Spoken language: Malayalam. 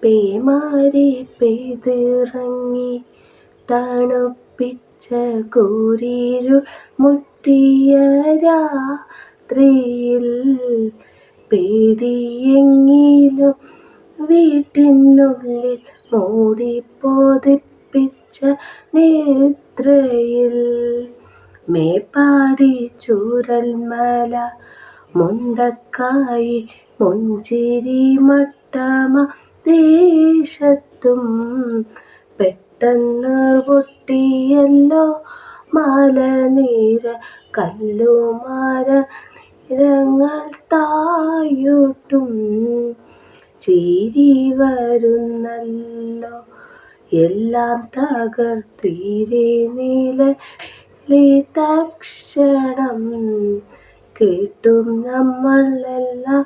പേമാരി പെയ്തിറങ്ങി തണുപ്പിച്ച കൂരിരുൾ മുട്ടിയ രാത്രിയിൽ പേടിയെങ്കിലും വീട്ടിനുള്ളിൽ മൂടിപ്പൊതിപ്പിച്ച നിദ്രയിൽ മേപ്പാടി ചൂരൽമല മുണ്ടക്കായി മുഞ്ചിരി മട്ടമ ദേശത്തും പെട്ടെന്ന് പൊട്ടിയല്ലോ മലനിര കല്ലുമര നിരങ്ങൾ താഴോട്ടും ചീറി വരുന്നല്ലോ എല്ലാം തകർത്തീരെ നിലവിളി തക്ഷണം കേട്ടും നമ്മളെല്ലാം